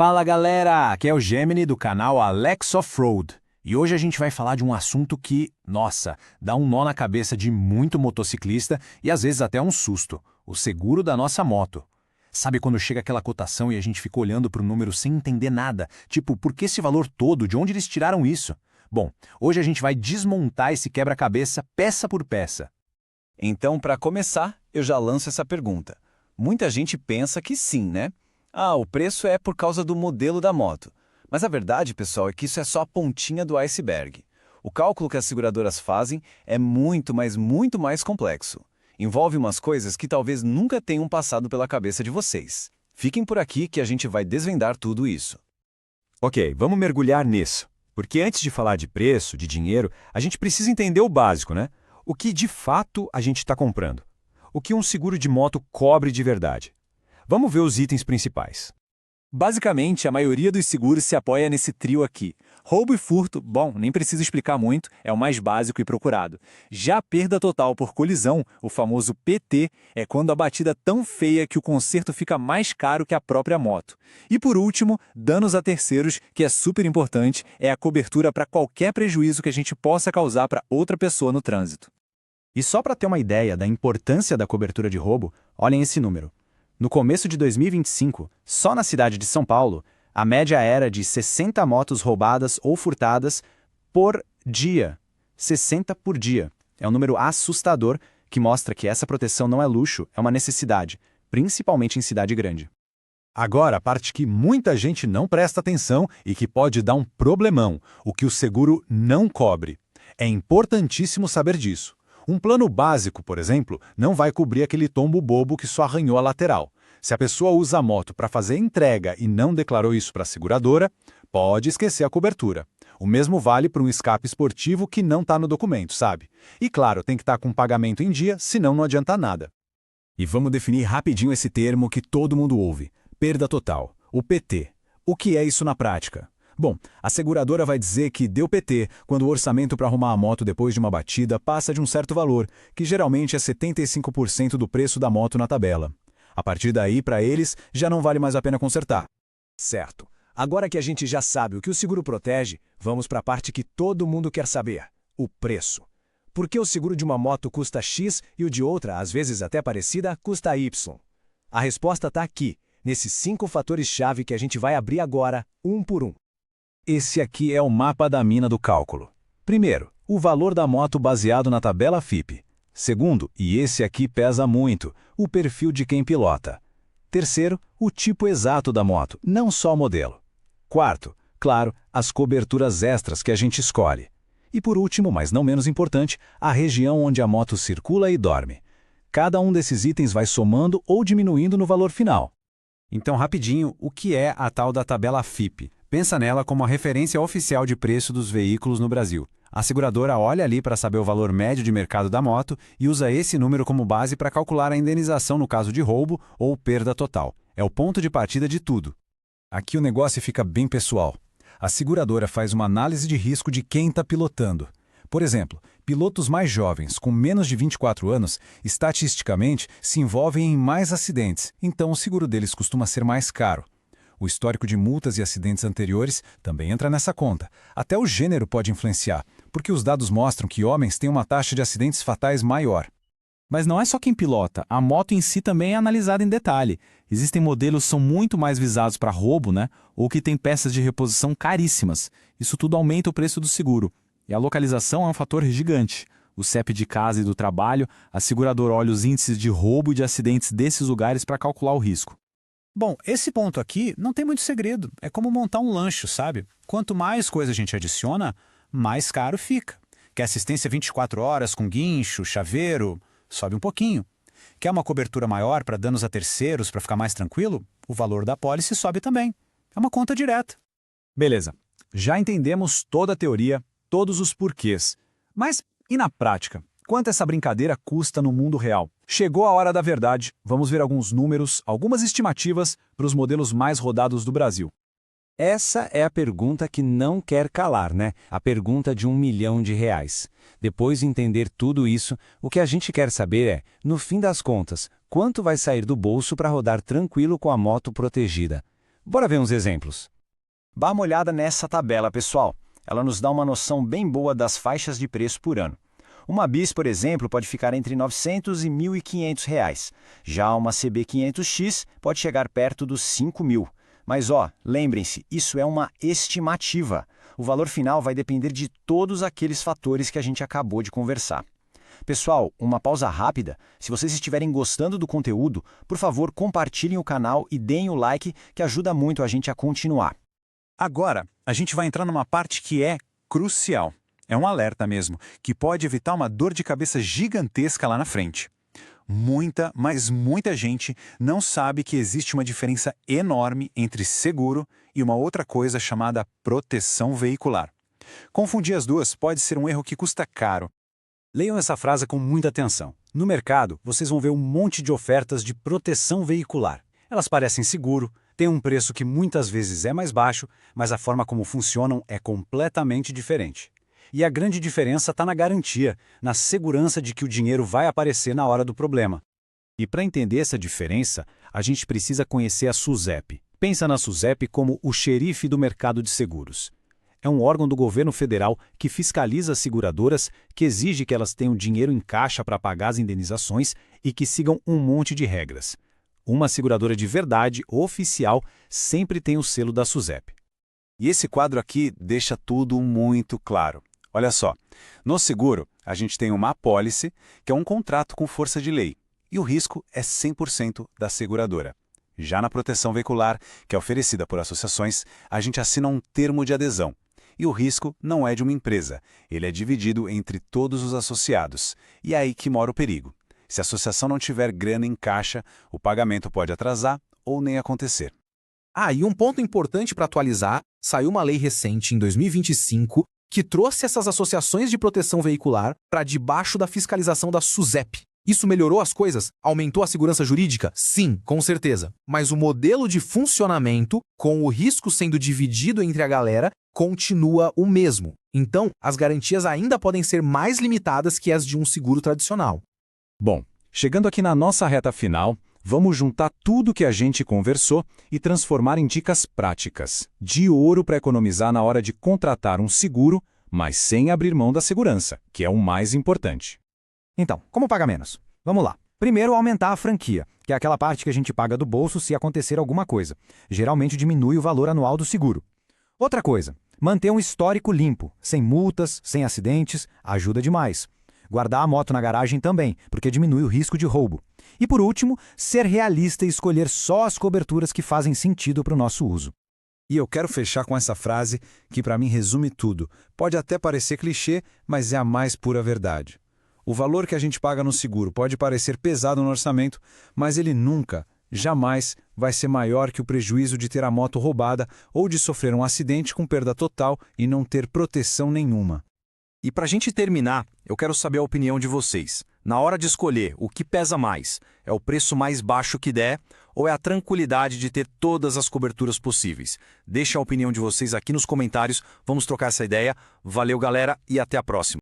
Fala galera, aqui é o Gemini do canal Alex Offroad e hoje a gente vai falar de um assunto que, nossa, dá um nó na cabeça de muito motociclista e às vezes até um susto, o seguro da nossa moto. Sabe quando chega aquela cotação e a gente fica olhando para o número sem entender nada, tipo, por que esse valor todo, de onde eles tiraram isso? Bom, hoje a gente vai desmontar esse quebra-cabeça peça por peça. Então, para começar, eu já lanço essa pergunta. Muita gente pensa que sim, né? O preço é por causa do modelo da moto. Mas a verdade, pessoal, é que isso é só a pontinha do iceberg. O cálculo que as seguradoras fazem é muito, mas muito mais complexo. Envolve umas coisas que talvez nunca tenham passado pela cabeça de vocês. Fiquem por aqui que a gente vai desvendar tudo isso. Ok, vamos mergulhar nisso. Porque antes de falar de preço, de dinheiro, a gente precisa entender o básico, né? O que de fato a gente está comprando. O que um seguro de moto cobre de verdade. Vamos ver os itens principais. Basicamente, a maioria dos seguros se apoia nesse trio aqui. Roubo e furto, bom, nem preciso explicar muito, é o mais básico e procurado. Já a perda total por colisão, o famoso PT, é quando a batida é tão feia que o conserto fica mais caro que a própria moto. E por último, danos a terceiros, que é super importante, é a cobertura para qualquer prejuízo que a gente possa causar para outra pessoa no trânsito. E só para ter uma ideia da importância da cobertura de roubo, olhem esse número. No começo de 2025, só na cidade de São Paulo, a média era de 60 motos roubadas ou furtadas por dia. 60 por dia. É um número assustador que mostra que essa proteção não é luxo, é uma necessidade, principalmente em cidade grande. Agora, a parte que muita gente não presta atenção e que pode dar um problemão, o que o seguro não cobre. É importantíssimo saber disso. Um plano básico, por exemplo, não vai cobrir aquele tombo bobo que só arranhou a lateral. Se a pessoa usa a moto para fazer entrega e não declarou isso para a seguradora, pode esquecer a cobertura. O mesmo vale para um escape esportivo que não está no documento, sabe? E claro, tem que estar com o pagamento em dia, senão não adianta nada. E vamos definir rapidinho esse termo que todo mundo ouve. Perda total, o PT. O que é isso na prática? Bom, a seguradora vai dizer que deu PT quando o orçamento para arrumar a moto depois de uma batida passa de um certo valor, que geralmente é 75% do preço da moto na tabela. A partir daí, para eles, já não vale mais a pena consertar. Certo. Agora que a gente já sabe o que o seguro protege, vamos para a parte que todo mundo quer saber: o preço. Por que o seguro de uma moto custa X e o de outra, às vezes até parecida, custa Y? A resposta está aqui, nesses 5 fatores-chave que a gente vai abrir agora, um por um. Esse aqui é o mapa da mina do cálculo. Primeiro, o valor da moto baseado na tabela FIPE. Segundo, e esse aqui pesa muito, o perfil de quem pilota. Terceiro, o tipo exato da moto, não só o modelo. Quarto, claro, as coberturas extras que a gente escolhe. E por último, mas não menos importante, a região onde a moto circula e dorme. Cada um desses itens vai somando ou diminuindo no valor final. Então, rapidinho, o que é a tal da tabela FIPE? Pensa nela como a referência oficial de preço dos veículos no Brasil. A seguradora olha ali para saber o valor médio de mercado da moto e usa esse número como base para calcular a indenização no caso de roubo ou perda total. É o ponto de partida de tudo. Aqui o negócio fica bem pessoal. A seguradora faz uma análise de risco de quem está pilotando. Por exemplo, pilotos mais jovens, com menos de 24 anos, estatisticamente se envolvem em mais acidentes, então o seguro deles costuma ser mais caro. O histórico de multas e acidentes anteriores também entra nessa conta. Até o gênero pode influenciar, porque os dados mostram que homens têm uma taxa de acidentes fatais maior. Mas não é só quem pilota, a moto em si também é analisada em detalhe. Existem modelos que são muito mais visados para roubo, né? Ou que têm peças de reposição caríssimas. Isso tudo aumenta o preço do seguro. E a localização é um fator gigante. O CEP de casa e do trabalho, a seguradora olha os índices de roubo e de acidentes desses lugares para calcular o risco. Bom, esse ponto aqui não tem muito segredo. É como montar um lanche, sabe? Quanto mais coisa a gente adiciona, mais caro fica. Quer assistência 24 horas com guincho, chaveiro? Sobe um pouquinho. Quer uma cobertura maior para danos a terceiros para ficar mais tranquilo? O valor da apólice sobe também. É uma conta direta. Beleza. Já entendemos toda a teoria, todos os porquês. Mas e na prática? Quanto essa brincadeira custa no mundo real? Chegou a hora da verdade, vamos ver alguns números, algumas estimativas para os modelos mais rodados do Brasil. Essa é a pergunta que não quer calar, né? A pergunta de R$1 milhão. Depois de entender tudo isso, o que a gente quer saber é, no fim das contas, quanto vai sair do bolso para rodar tranquilo com a moto protegida? Bora ver uns exemplos. Dá uma olhada nessa tabela, pessoal. Ela nos dá uma noção bem boa das faixas de preço por ano. Uma bis, por exemplo, pode ficar entre R$ 900 e R$ 1.500. Já uma CB500X pode chegar perto dos R$ 5.000. Mas, lembrem-se, isso é uma estimativa. O valor final vai depender de todos aqueles fatores que a gente acabou de conversar. Pessoal, uma pausa rápida. Se vocês estiverem gostando do conteúdo, por favor, compartilhem o canal e deem o like, que ajuda muito a gente a continuar. Agora, a gente vai entrar numa parte que é crucial. É um alerta mesmo, que pode evitar uma dor de cabeça gigantesca lá na frente. Muita, mas muita gente não sabe que existe uma diferença enorme entre seguro e uma outra coisa chamada proteção veicular. Confundir as duas pode ser um erro que custa caro. Leiam essa frase com muita atenção. No mercado, vocês vão ver um monte de ofertas de proteção veicular. Elas parecem seguro, têm um preço que muitas vezes é mais baixo, mas a forma como funcionam é completamente diferente. E a grande diferença está na garantia, na segurança de que o dinheiro vai aparecer na hora do problema. E para entender essa diferença, a gente precisa conhecer a SUSEP. Pensa na SUSEP como o xerife do mercado de seguros. É um órgão do governo federal que fiscaliza as seguradoras, que exige que elas tenham dinheiro em caixa para pagar as indenizações e que sigam um monte de regras. Uma seguradora de verdade, oficial, sempre tem o selo da SUSEP. E esse quadro aqui deixa tudo muito claro. Olha só, no seguro, a gente tem uma apólice, que é um contrato com força de lei, e o risco é 100% da seguradora. Já na proteção veicular, que é oferecida por associações, a gente assina um termo de adesão. E o risco não é de uma empresa, ele é dividido entre todos os associados. E é aí que mora o perigo. Se a associação não tiver grana em caixa, o pagamento pode atrasar ou nem acontecer. E um ponto importante para atualizar, saiu uma lei recente, em 2025, que trouxe essas associações de proteção veicular para debaixo da fiscalização da SUSEP. Isso melhorou as coisas? Aumentou a segurança jurídica? Sim, com certeza. Mas o modelo de funcionamento, com o risco sendo dividido entre a galera, continua o mesmo. Então, as garantias ainda podem ser mais limitadas que as de um seguro tradicional. Bom, chegando aqui na nossa reta final, vamos juntar tudo que a gente conversou e transformar em dicas práticas, de ouro para economizar na hora de contratar um seguro, mas sem abrir mão da segurança, que é o mais importante. Então, como pagar menos? Vamos lá. Primeiro, aumentar a franquia, que é aquela parte que a gente paga do bolso se acontecer alguma coisa. Geralmente diminui o valor anual do seguro. Outra coisa, manter um histórico limpo, sem multas, sem acidentes, ajuda demais. Guardar a moto na garagem também, porque diminui o risco de roubo. E por último, ser realista e escolher só as coberturas que fazem sentido para o nosso uso. E eu quero fechar com essa frase que para mim resume tudo. Pode até parecer clichê, mas é a mais pura verdade. O valor que a gente paga no seguro pode parecer pesado no orçamento, mas ele nunca, jamais vai ser maior que o prejuízo de ter a moto roubada ou de sofrer um acidente com perda total e não ter proteção nenhuma. E para a gente terminar, eu quero saber a opinião de vocês. Na hora de escolher, o que pesa mais? É o preço mais baixo que der ou é a tranquilidade de ter todas as coberturas possíveis? Deixa a opinião de vocês aqui nos comentários, vamos trocar essa ideia. Valeu, galera, e até a próxima.